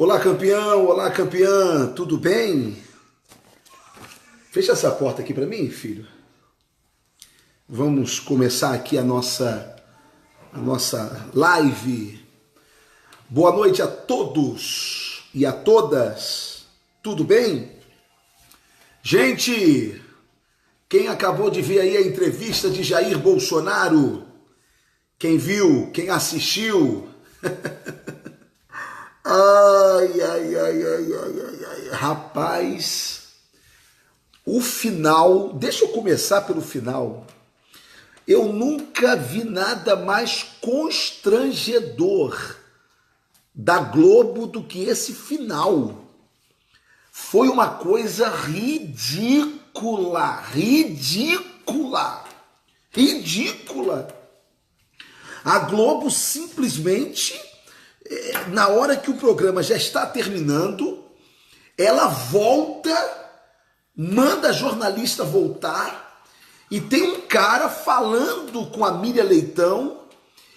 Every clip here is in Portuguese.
Olá campeã, tudo bem? Fecha essa porta aqui para mim, filho. Vamos começar aqui a nossa live. Boa noite a todos e a todas. Tudo bem? Gente, quem acabou de ver aí a entrevista de Jair Bolsonaro? Quem viu? Quem assistiu? Ai, rapaz, o final, deixa eu começar pelo final. Eu nunca vi nada mais constrangedor da Globo do que esse final. Foi uma coisa ridícula. A Globo simplesmente, na hora que o programa já está terminando, ela volta, manda a jornalista voltar e tem um cara falando com a Miriam Leitão,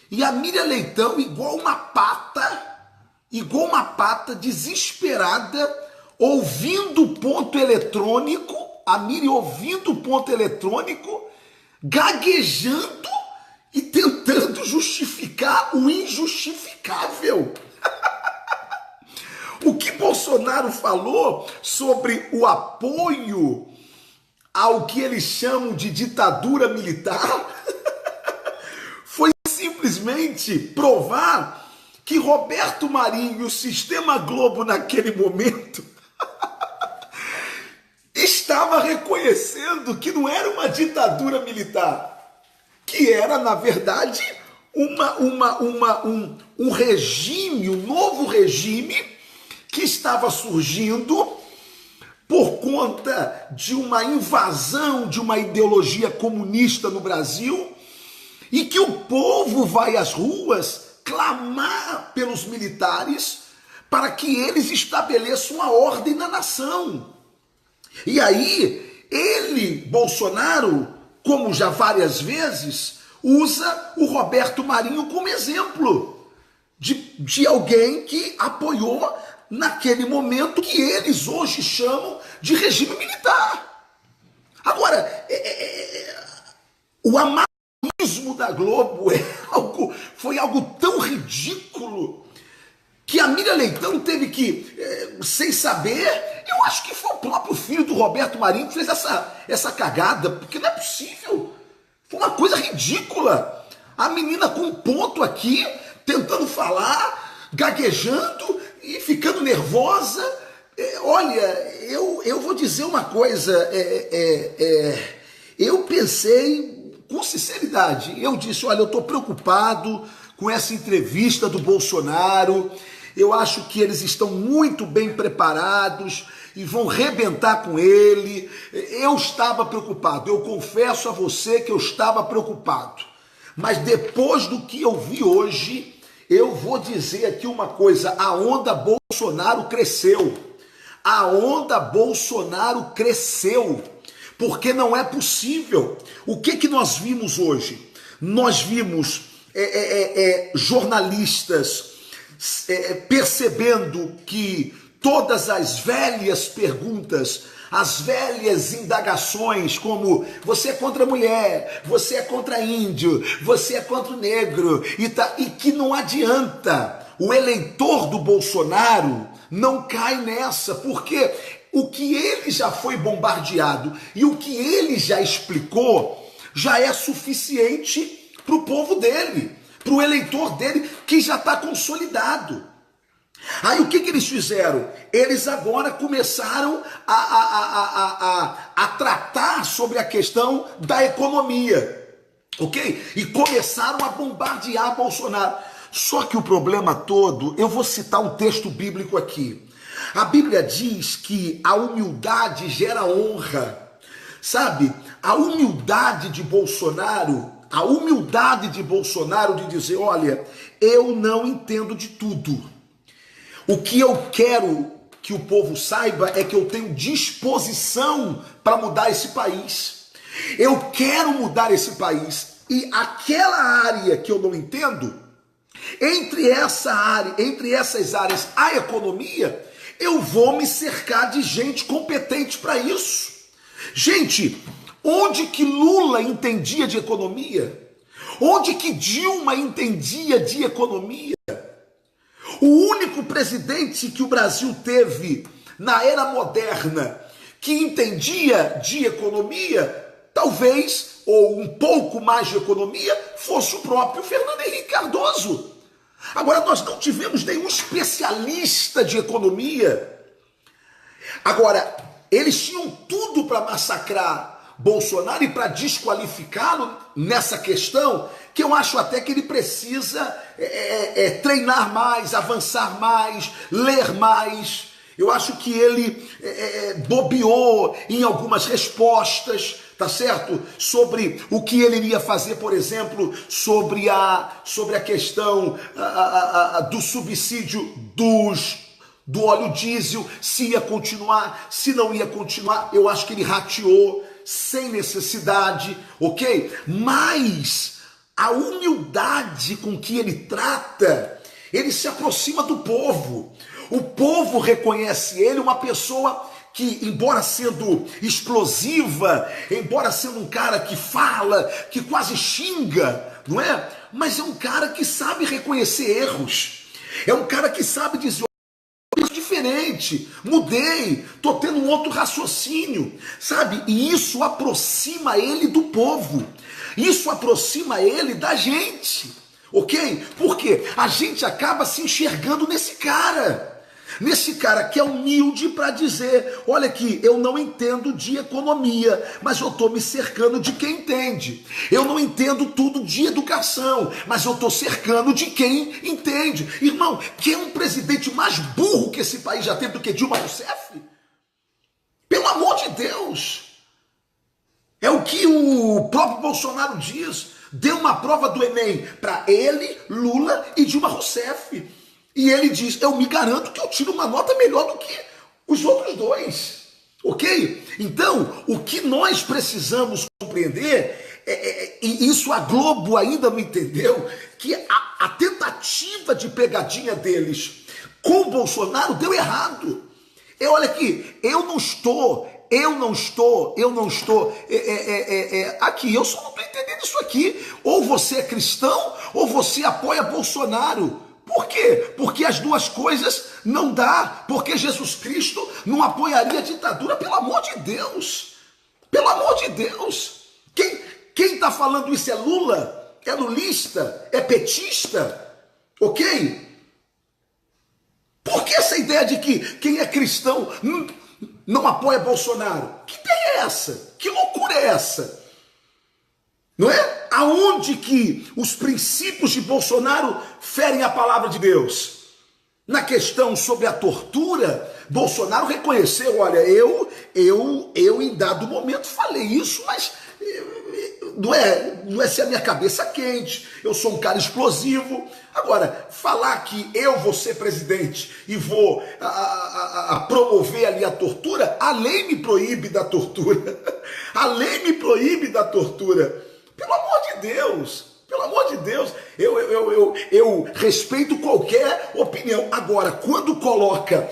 e a Miriam Leitão igual uma pata desesperada, ouvindo o ponto eletrônico, a Miriam ouvindo o ponto eletrônico, gaguejando e tentando justificar o injustificável. O que Bolsonaro falou sobre o apoio ao que eles chamam de ditadura militar foi simplesmente provar que Roberto Marinho e o Sistema Globo naquele momento estava reconhecendo que não era uma ditadura militar, que era, na verdade, um regime, um novo regime que estava surgindo por conta de uma invasão de uma ideologia comunista no Brasil, e que o povo vai às ruas clamar pelos militares para que eles estabeleçam a ordem na nação. E aí, ele, Bolsonaro, como já várias vezes, usa o Roberto Marinho como exemplo de alguém que apoiou naquele momento que eles hoje chamam de regime militar. Agora, o amadorismo da Globo foi algo tão ridículo que a Miriam Leitão teve que, sem saber, eu acho que foi o próprio filho do Roberto Marinho que fez essa cagada, porque não é possível. Foi uma coisa ridícula. A menina com um ponto aqui, tentando falar, gaguejando e ficando nervosa. Olha, eu vou dizer uma coisa, eu pensei com sinceridade, eu disse, olha, eu estou preocupado com essa entrevista do Bolsonaro, eu acho que eles estão muito bem preparados e vão rebentar com ele. Eu estava preocupado, eu confesso a você que eu estava preocupado, mas depois do que eu vi hoje, eu vou dizer aqui uma coisa, a onda Bolsonaro cresceu, porque não é possível. O que nós vimos hoje? Nós vimos jornalistas percebendo que todas as velhas perguntas, as velhas indagações, como você é contra a mulher, você é contra índio, você é contra o negro, e que não adianta, o eleitor do Bolsonaro não cai nessa, porque o que ele já foi bombardeado e o que ele já explicou já é suficiente para o povo dele, para o eleitor dele, que já está consolidado. Aí o que eles fizeram? Eles agora começaram a tratar sobre a questão da economia, ok? E começaram a bombardear Bolsonaro. Só que o problema todo, eu vou citar um texto bíblico aqui. A Bíblia diz que a humildade gera honra. Sabe, a humildade de Bolsonaro de dizer, olha, eu não entendo de tudo. O que eu quero que o povo saiba é que eu tenho disposição para mudar esse país. Eu quero mudar esse país. E aquela área que eu não entendo, Entre essas áreas, a economia, eu vou me cercar de gente competente para isso. Gente, onde que Lula entendia de economia? Onde que Dilma entendia de economia? O único presidente que o Brasil teve na era moderna que entendia de economia, talvez, ou um pouco mais de economia, fosse o próprio Fernando Henrique Cardoso. Agora, nós não tivemos nenhum especialista de economia. Agora, eles tinham tudo para massacrar Bolsonaro e para desqualificá-lo nessa questão, que eu acho até que ele precisa treinar mais, avançar mais, ler mais. Eu acho que ele bobeou em algumas respostas, tá certo? Sobre o que ele iria fazer, por exemplo, sobre a questão do subsídio do óleo diesel, se ia continuar, se não ia continuar. Eu acho que ele rateou sem necessidade, ok? Mas a humildade com que ele trata, ele se aproxima do povo. O povo reconhece ele uma pessoa que, embora sendo explosiva, embora sendo um cara que fala, que quase xinga, não é? Mas é um cara que sabe reconhecer erros. É um cara que sabe dizer: diferente, mudei, tô tendo um outro raciocínio, sabe? E isso aproxima ele do povo. Isso aproxima ele da gente, ok? Porque a gente acaba se enxergando nesse cara que é humilde para dizer: olha aqui, eu não entendo de economia, mas eu estou me cercando de quem entende. Eu não entendo tudo de educação, mas eu estou cercando de quem entende. Irmão, quem é um presidente mais burro que esse país já teve do que Dilma Rousseff? Pelo amor de Deus! É o que o próprio Bolsonaro diz. Deu uma prova do Enem para ele, Lula e Dilma Rousseff. E ele diz: eu me garanto que eu tiro uma nota melhor do que os outros dois, ok? Então, o que nós precisamos compreender, e isso a Globo ainda não entendeu, que a tentativa de pegadinha deles com o Bolsonaro deu errado. Olha aqui, eu não estou aqui, eu só não estou entendendo isso aqui. Ou você é cristão, ou você apoia Bolsonaro. Por quê? Porque as duas coisas não dá, porque Jesus Cristo não apoiaria a ditadura, pelo amor de Deus. Pelo amor de Deus. Quem está falando isso é Lula? É lulista? É petista? Ok? Por que essa ideia de que quem é cristão não apoia Bolsonaro? Que ideia é essa? Que loucura é essa? Não é? Aonde que os princípios de Bolsonaro ferem a palavra de Deus? Na questão sobre a tortura, Bolsonaro reconheceu: olha, eu em dado momento falei isso, mas não é ser a minha cabeça quente, eu sou um cara explosivo. Agora, falar que eu vou ser presidente e vou promover ali a tortura, a lei me proíbe da tortura. A lei me proíbe da tortura. Pelo amor de Deus, eu respeito qualquer opinião. Agora, quando coloca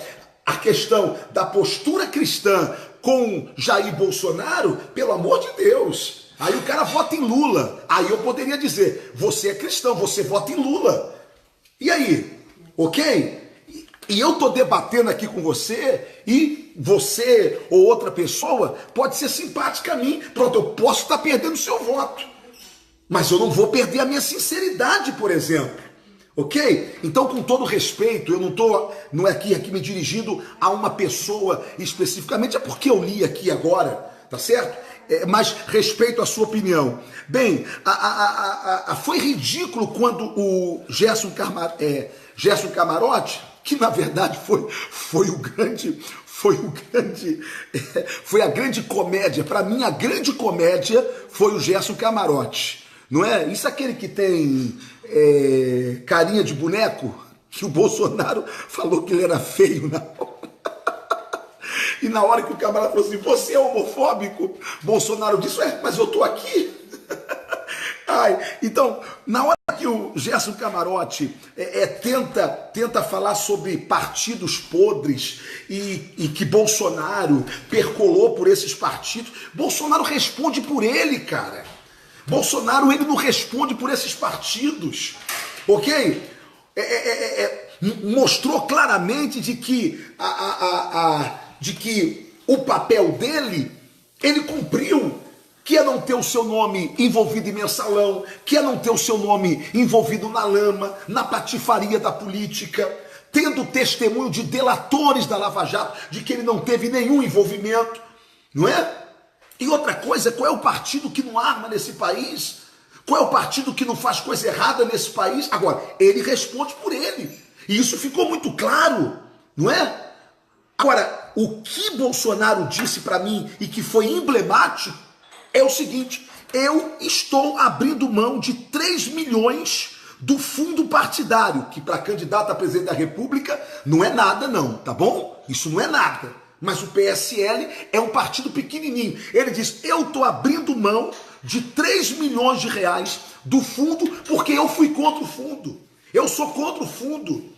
a questão da postura cristã com Jair Bolsonaro, pelo amor de Deus, aí o cara vota em Lula. Aí eu poderia dizer: você é cristão, você vota em Lula. E aí, ok? E eu estou debatendo aqui com você, e você ou outra pessoa pode ser simpática a mim. Pronto, eu posso estar perdendo o seu voto, mas eu não vou perder a minha sinceridade, por exemplo. Ok? Então, com todo respeito, eu não é aqui me dirigindo a uma pessoa especificamente, é porque eu li aqui agora, tá certo? Mas respeito a sua opinião. Bem, foi ridículo quando o Gerson Camarote, que na verdade foi a grande comédia. Para mim, a grande comédia foi o Gerson Camarote. Não é? Isso é aquele que tem carinha de boneco, que o Bolsonaro falou que ele era feio na hora. E na hora que o camarada falou assim: você é homofóbico? Bolsonaro disse: mas eu tô aqui. Então, na hora que o Gerson Camarote tenta falar sobre partidos podres e que Bolsonaro percolou por esses partidos, Bolsonaro responde por ele, cara. Bolsonaro, ele não responde por esses partidos, ok? Mostrou claramente de que o papel dele, ele cumpriu, que é não ter o seu nome envolvido em mensalão, que é não ter o seu nome envolvido na lama, na patifaria da política, tendo testemunho de delatores da Lava Jato, de que ele não teve nenhum envolvimento, não é? E outra coisa, qual é o partido que não arma nesse país? Qual é o partido que não faz coisa errada nesse país? Agora, ele responde por ele. E isso ficou muito claro, não é? Agora, o que Bolsonaro disse para mim e que foi emblemático é o seguinte: eu estou abrindo mão de 3 milhões do fundo partidário, que para candidato a presidente da República não é nada não, tá bom? Isso não é nada. Mas o PSL é um partido pequenininho. Ele diz, eu estou abrindo mão de 3 milhões de reais do fundo porque eu fui contra o fundo. Eu sou contra o fundo.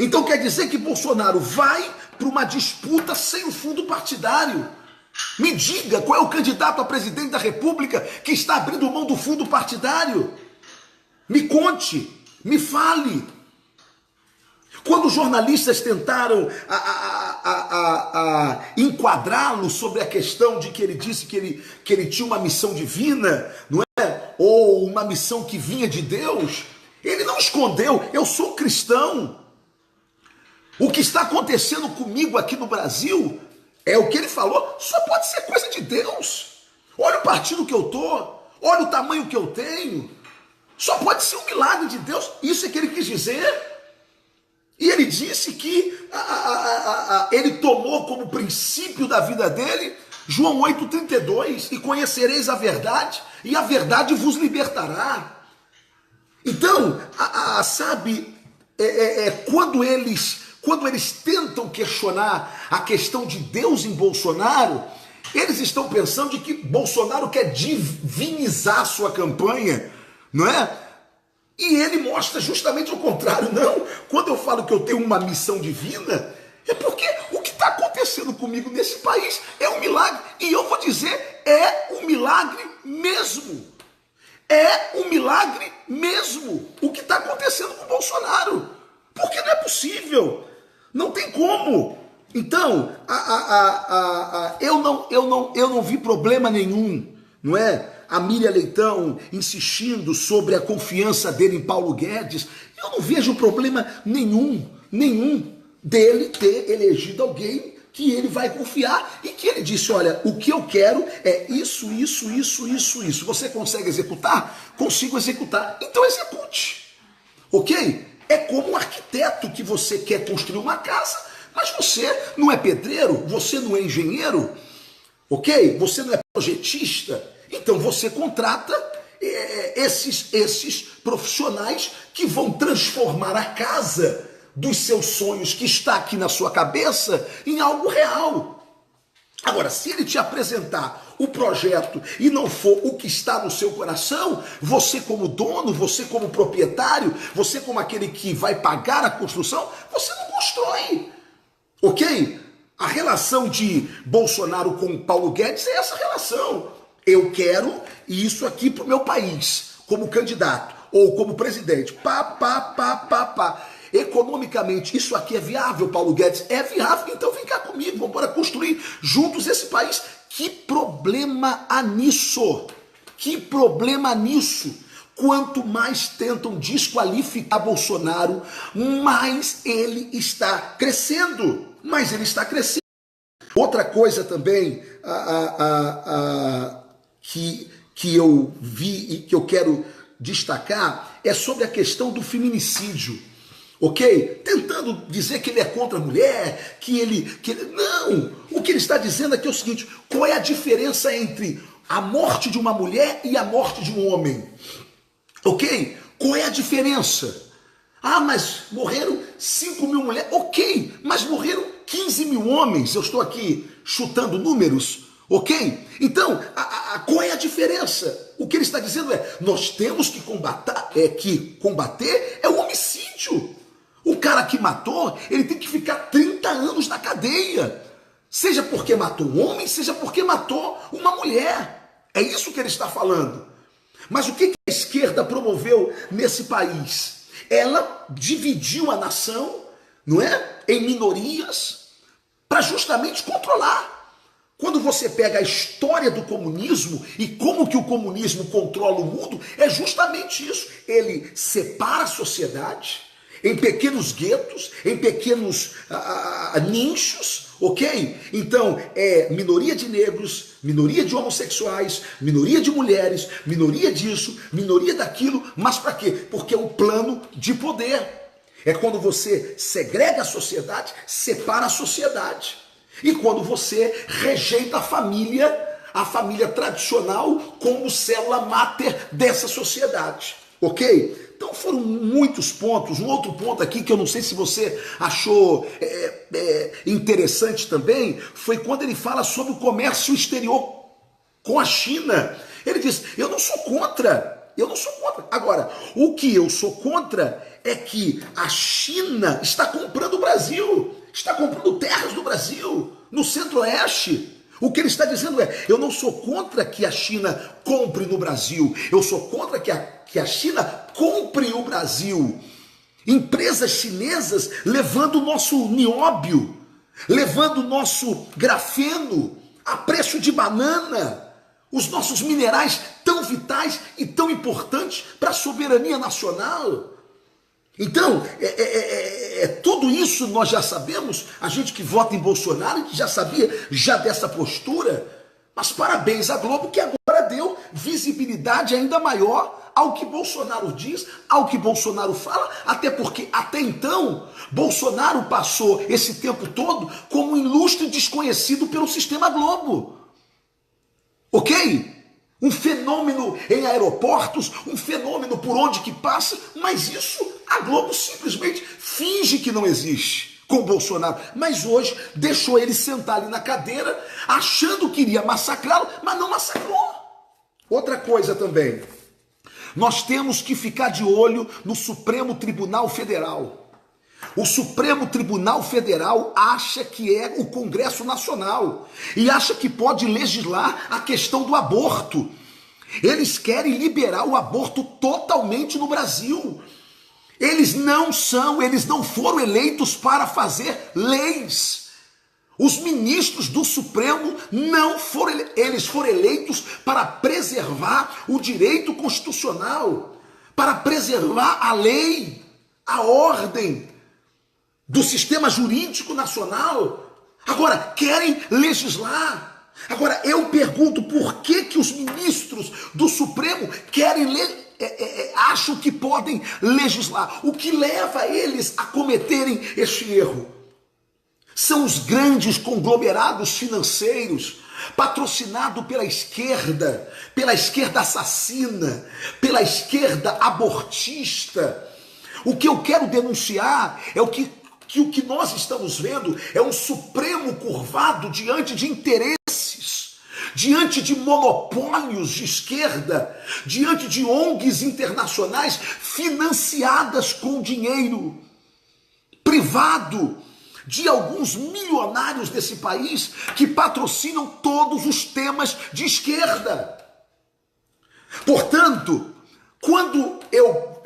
Então quer dizer que Bolsonaro vai para uma disputa sem o fundo partidário. Me diga qual é o candidato a presidente da República que está abrindo mão do fundo partidário. Me conte, me fale. Quando os jornalistas tentaram enquadrá-lo sobre a questão de que ele disse que ele tinha uma missão divina, não é? Ou uma missão que vinha de Deus, ele não escondeu, eu sou cristão. O que está acontecendo comigo aqui no Brasil é o que ele falou, só pode ser coisa de Deus. Olha o partido que eu estou, olha o tamanho que eu tenho, só pode ser um milagre de Deus. Isso é que ele quis dizer. E ele disse que ele tomou como princípio da vida dele João 8,32, e conhecereis a verdade, e a verdade vos libertará. Então, sabe, quando eles tentam questionar a questão de Deus em Bolsonaro, eles estão pensando de que Bolsonaro quer divinizar a sua campanha, não é? E ele mostra justamente o contrário. Não, quando eu falo que eu tenho uma missão divina, é porque o que está acontecendo comigo nesse país é um milagre. E eu vou dizer, é um milagre mesmo. É um milagre mesmo o que está acontecendo com o Bolsonaro. Porque não é possível. Não tem como. Então, eu não vi problema nenhum, não é? A Miriam Leitão insistindo sobre a confiança dele em Paulo Guedes. Eu não vejo problema nenhum dele ter elegido alguém que ele vai confiar e que ele disse, olha, o que eu quero é isso. Você consegue executar? Consigo executar. Então execute. Ok? É como um arquiteto que você quer construir uma casa, mas você não é pedreiro, você não é engenheiro, ok? Você não é projetista. Então você contrata esses profissionais que vão transformar a casa dos seus sonhos que está aqui na sua cabeça em algo real. Agora, se ele te apresentar o projeto e não for o que está no seu coração, você como dono, você como proprietário, você como aquele que vai pagar a construção, você não constrói, ok? A relação de Bolsonaro com Paulo Guedes é essa relação. Eu quero isso aqui para o meu país, como candidato ou como presidente. Economicamente, isso aqui é viável, Paulo Guedes? É viável, então vem cá comigo, vamos para construir juntos esse país. Que problema há nisso? Que problema há nisso? Quanto mais tentam desqualificar Bolsonaro, mais ele está crescendo. Mais ele está crescendo. Outra coisa também que eu vi e que eu quero destacar é sobre a questão do feminicídio, ok? Tentando dizer que ele é contra a mulher, Não! O que ele está dizendo aqui é o seguinte, qual é a diferença entre a morte de uma mulher e a morte de um homem? Ok? Qual é a diferença? Mas morreram 5 mil mulheres. Ok, mas morreram 15 mil homens. Eu estou aqui chutando números. Ok? Então, qual é a diferença? O que ele está dizendo é, nós temos que combater o homicídio. O cara que matou, ele tem que ficar 30 anos na cadeia. Seja porque matou um homem, seja porque matou uma mulher. É isso que ele está falando. Mas o que a esquerda promoveu nesse país? Ela dividiu a nação, não é? Em minorias, para justamente controlar. Quando você pega a história do comunismo e como que o comunismo controla o mundo, é justamente isso. Ele separa a sociedade em pequenos guetos, em pequenos nichos, ok? Então, é minoria de negros, minoria de homossexuais, minoria de mulheres, minoria disso, minoria daquilo, mas para quê? Porque é um plano de poder. É quando você segrega a sociedade, separa a sociedade. E quando você rejeita a família tradicional como célula máter dessa sociedade, ok? Então foram muitos pontos. Um outro ponto aqui que eu não sei se você achou interessante também, foi quando ele fala sobre o comércio exterior com a China. Ele diz, eu não sou contra. Agora, o que eu sou contra é que a China está comprando o Brasil, está comprando terras do Brasil, no Centro-Oeste. O que ele está dizendo é, eu não sou contra que a China compre no Brasil, eu sou contra que a China compre o Brasil. Empresas chinesas levando o nosso nióbio, levando o nosso grafeno a preço de banana, os nossos minerais tão vitais e tão importantes para a soberania nacional. Então, tudo isso nós já sabemos, a gente que vota em Bolsonaro já sabia já dessa postura, mas parabéns à Globo que agora deu visibilidade ainda maior ao que Bolsonaro diz, ao que Bolsonaro fala, até porque até então Bolsonaro passou esse tempo todo como um ilustre desconhecido pelo sistema Globo. Ok? Um fenômeno em aeroportos, um fenômeno por onde que passa, mas isso a Globo simplesmente finge que não existe com o Bolsonaro. Mas hoje deixou ele sentar ali na cadeira, achando que iria massacrá-lo, mas não massacrou. Outra coisa também, nós temos que ficar de olho no Supremo Tribunal Federal. O Supremo Tribunal Federal acha que é o Congresso Nacional e acha que pode legislar a questão do aborto. Eles querem liberar o aborto totalmente no Brasil. Eles não foram eleitos para fazer leis. Os ministros do Supremo eles foram eleitos para preservar o direito constitucional, para preservar a lei, a ordem do sistema jurídico nacional. Agora, querem legislar. Agora, eu pergunto por que os ministros do Supremo acham que podem legislar? O que leva eles a cometerem este erro? São os grandes conglomerados financeiros, patrocinado pela esquerda assassina, pela esquerda abortista. O que eu quero denunciar é que o que nós estamos vendo é um Supremo curvado diante de interesses, diante de monopólios de esquerda, diante de ONGs internacionais financiadas com dinheiro privado de alguns milionários desse país que patrocinam todos os temas de esquerda. Portanto, quando eu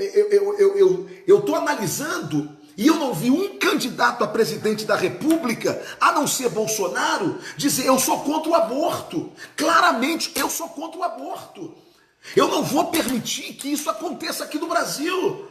estou analisando e eu não vi um candidato a presidente da República, a não ser Bolsonaro, dizer eu sou contra o aborto. Claramente, eu sou contra o aborto. Eu não vou permitir que isso aconteça aqui no Brasil.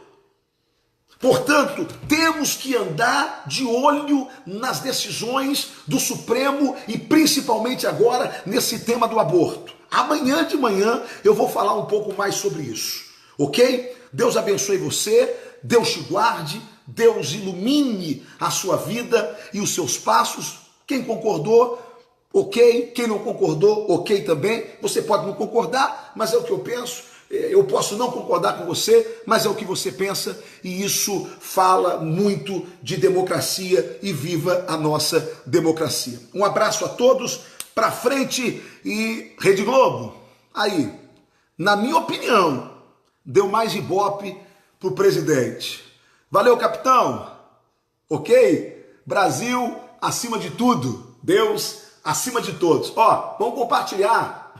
Portanto, temos que andar de olho nas decisões do Supremo e principalmente agora nesse tema do aborto. Amanhã de manhã eu vou falar um pouco mais sobre isso, ok? Deus abençoe você, Deus te guarde, Deus ilumine a sua vida e os seus passos. Quem concordou, ok. Quem não concordou, ok também. Você pode não concordar, mas é o que eu penso. Eu posso não concordar com você, mas é o que você pensa, e isso fala muito de democracia, e viva a nossa democracia. Um abraço a todos, pra frente e Rede Globo, aí, na minha opinião, deu mais ibope pro presidente. Valeu, capitão. Ok? Brasil acima de tudo. Deus acima de todos. Ó, vamos compartilhar.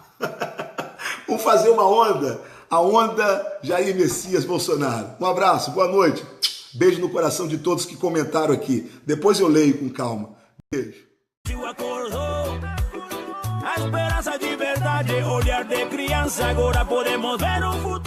Vamos fazer uma onda. A onda Jair Messias Bolsonaro. Um abraço, boa noite. Beijo no coração de todos que comentaram aqui. Depois eu leio com calma. Beijo. A esperança de verdade, olhar de criança, agora podemos ver um futuro.